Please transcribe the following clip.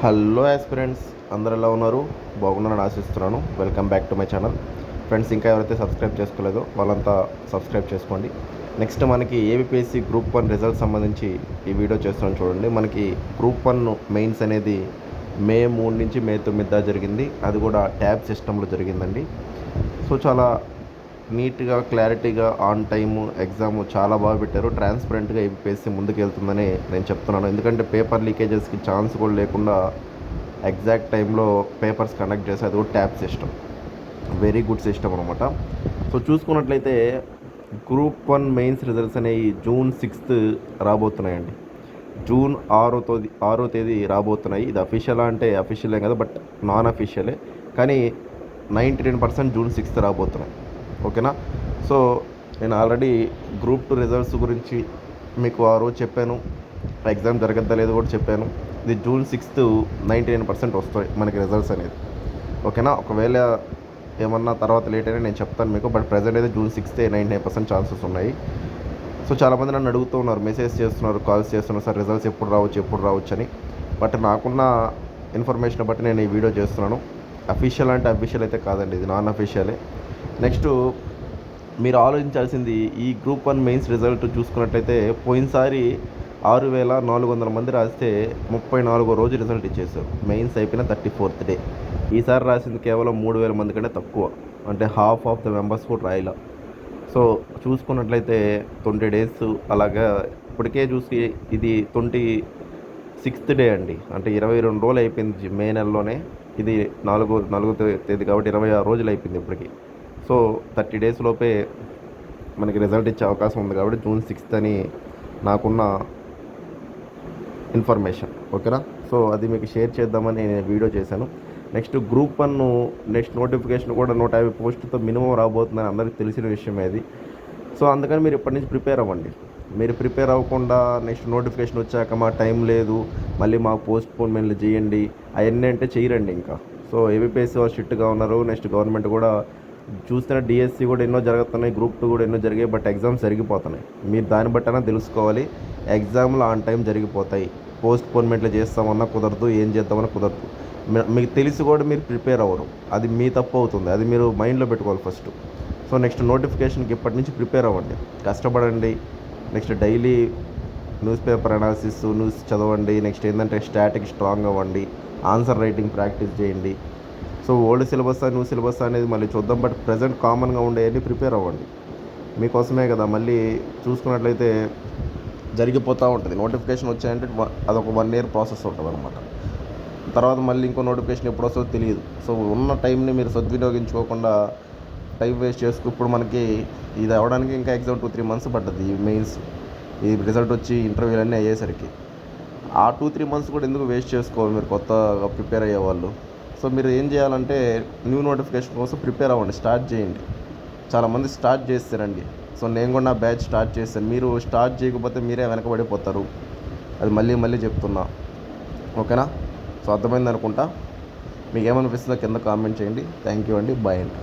Hello aspirants, అందరు ఎలా ఉన్నారు? బాగున్నారని ఆశిస్తున్నాను. Welcome back to my channel. Friends, ఇంకా ఎవరైతే సబ్స్క్రైబ్ చేసుకోలేదో వాళ్ళంతా సబ్స్క్రైబ్ చేసుకోండి. నెక్స్ట్ మనకి ఏబిపిఎస్సి గ్రూప్ 1 రిజల్ట్స్ సంబంధించి ఈ వీడియో చేస్తున్నాను చూడండి. మనకి గ్రూప్ 1 మెయిన్స్ అనేది మే 3 నుంచి మే 9 దాకా జరిగింది. అది కూడా ట్యాబ్ సిస్టంలో జరిగిందండి. సో చాలా నీట్గా, క్లారిటీగా, ఆన్ టైము ఎగ్జామ్ చాలా బాగా పెట్టారు. ట్రాన్స్పరెంట్గా ఏబిపిఎస్సి ముందుకు వెళ్తుందని నేను చెప్తున్నాను. ఎందుకంటే పేపర్ లీకేజెస్కి ఛాన్స్ కూడా లేకుండా ఎగ్జాక్ట్ టైంలో పేపర్స్ కండక్ట్ చేసి, అది కూడా tab system, very good system అనమాట. సో చూసుకున్నట్లయితే గ్రూప్ 1 మెయిన్స్ రిజల్ట్స్ అనేవి జూన్ 6th రాబోతున్నాయండి. జూన్ 6వ తేదీ రాబోతున్నాయి. ఇది అఫీషియల్ అంటే అఫీషియలే కదా, బట్ నాన్ అఫీషియలే. కానీ 99% జూన్ 6th రాబోతున్నాయి. ఓకేనా? సో నేను ఆల్రెడీ గ్రూప్ 2 రిజల్ట్స్ గురించి మీకు ఆ రోజు చెప్పాను. ఎగ్జామ్ జరగద్దా లేదు కూడా చెప్పాను. ఇది జూన్ 6th 99% వస్తాయి మనకి రిజల్ట్స్ అనేది. ఓకేనా? ఒకవేళ ఏమన్నా తర్వాత లేట్ అయినా నేను చెప్తాను మీకు. బట్ ప్రజెంట్ అయితే జూన్ 6th 99% ఛాన్సెస్ ఉన్నాయి. సో చాలామంది నన్ను అడుగుతూ ఉన్నారు, మెసేజ్ చేస్తున్నారు, కాల్స్ చేస్తున్నారు, సార్ రిజల్ట్స్ ఎప్పుడు రావచ్చు అని. బట్ నాకున్న ఇన్ఫర్మేషన్ బట్టి నేను ఈ వీడియో చేస్తున్నాను. అఫీషియల్ అంటే అఫీషియల్ అయితే కాదండి, ఇది నాన్ అఫీషియలే. నెక్స్ట్ మీరు ఆలోచించాల్సింది, ఈ గ్రూప్ 1 మెయిన్స్ రిజల్ట్ చూసుకున్నట్లయితే పోయినసారి 6,400 మంది రాస్తే 34వ రోజు రిజల్ట్ ఇచ్చేసారు. మెయిన్స్ అయిపోయిన 34th డే. ఈసారి రాసింది కేవలం 3,000 మంది కంటే తక్కువ, అంటే హాఫ్ ఆఫ్ ద మెంబర్స్ కూడా రాయలా. సో చూసుకున్నట్లయితే 20 days అలాగా ఇప్పటికే చూసి ఇది 26th డే అండి. అంటే 22 రోజులు అయిపోయింది మే నెలలోనే. ఇది 4వ తేదీ కాబట్టి 26 రోజులు అయిపోయింది ఇప్పటికి. సో 30 days లోపే మనకి రిజల్ట్ ఇచ్చే అవకాశం ఉంది కాబట్టి జూన్ 6th అని నాకున్న ఇన్ఫర్మేషన్. ఓకేనా? సో అది మీకు షేర్ చేద్దామని నేను వీడియో చేశాను. నెక్స్ట్ గ్రూప్ 1 నెక్స్ట్ నోటిఫికేషన్ కూడా 150 పోస్టులతో మినిమం రాబోతుందని అందరికీ తెలిసిన విషయమే అది. సో అందుకని మీరు ఇప్పటి నుంచి ప్రిపేర్ అవ్వండి. మీరు ప్రిపేర్ అవ్వకుండా నెక్స్ట్ నోటిఫికేషన్ వచ్చాక మా టైం లేదు, మళ్ళీ మాకు పోస్ట్పోన్మెంట్లు చేయండి అవన్నీ అంటే చేయరండి ఇంకా. సో ఏబిపిఎస్సి వాళ్ళు స్ట్రిక్ట్గా ఉన్నారు. నెక్స్ట్ గవర్నమెంట్ కూడా చూస్తున్న డిఎస్సి కూడా ఎన్నో జరుగుతున్నాయి, గ్రూప్ 2 కూడా ఎన్నో జరిగాయి. బట్ ఎగ్జామ్స్ జరిగిపోతున్నాయి. మీరు దాన్ని బట్టైనా తెలుసుకోవాలి. ఎగ్జామ్లు ఆన్ టైం జరిగిపోతాయి. పోస్ట్పోన్మెంట్లు చేస్తామన్నా కుదరదు, ఏం చేద్దామన్నా కుదరదు. మీకు తెలిసి కూడా మీరు ప్రిపేర్ అవ్వరు, అది మీ తప్పు అవుతుంది. అది మీరు మైండ్లో పెట్టుకోవాలి ఫస్ట్. సో నెక్స్ట్ నోటిఫికేషన్కి ఇప్పటి నుంచి ప్రిపేర్ అవ్వండి, కష్టపడండి. Next daily news paper analysis, news చదవండి. నెక్స్ట్ ఏంటంటే స్టాటిక్ స్ట్రాంగ్ అవ్వండి, ఆన్సర్ రైటింగ్ ప్రాక్టీస్ చేయండి. So old syllabus, new syllabus అనేది మళ్ళీ చూద్దాం. బట్ ప్రజెంట్ కామన్గా ఉండేవన్నీ ప్రిపేర్ అవ్వండి. మీకోసమే కదా. మళ్ళీ చూసుకున్నట్లయితే జరిగిపోతూ ఉంటుంది. నోటిఫికేషన్ వచ్చాయంటే అదొక 1 year ప్రాసెస్ ఉంటుంది అనమాట. తర్వాత మళ్ళీ ఇంకో నోటిఫికేషన్ ఎప్పుడు వస్తుందో తెలియదు. సో ఉన్న టైంని మీరు సద్వినియోగించుకోకుండా టైం వేస్ట్ చేసుకు. ఇప్పుడు మనకి ఇది అవ్వడానికి ఇంకా ఎగ్జామ్ 2-3 months పడ్డది. ఈ మెయిన్స్ ఈ రిజల్ట్ వచ్చి ఇంటర్వ్యూలు అన్నీ అయ్యేసరికి ఆ 2-3 months కూడా ఎందుకు వేస్ట్ చేసుకోవాలి మీరు కొత్తగా ప్రిపేర్ అయ్యేవాళ్ళు. సో మీరు ఏం చేయాలంటే న్యూ నోటిఫికేషన్ కోసం ప్రిపేర్ అవ్వండి, స్టార్ట్ చేయండి. చాలామంది స్టార్ట్ చేస్తారండి. సో నేను కూడా నా బ్యాచ్ స్టార్ట్ చేశాను. మీరు స్టార్ట్ చేయకపోతే మీరే వెనకబడిపోతారు. అది మళ్ళీ చెప్తున్నా. ఓకేనా? సో అర్థమైంది అనుకుంటా. మీకు ఏమనిపిస్తుందో కింద కామెంట్ చేయండి. థ్యాంక్ యూ అండి. బాయ్ అండి.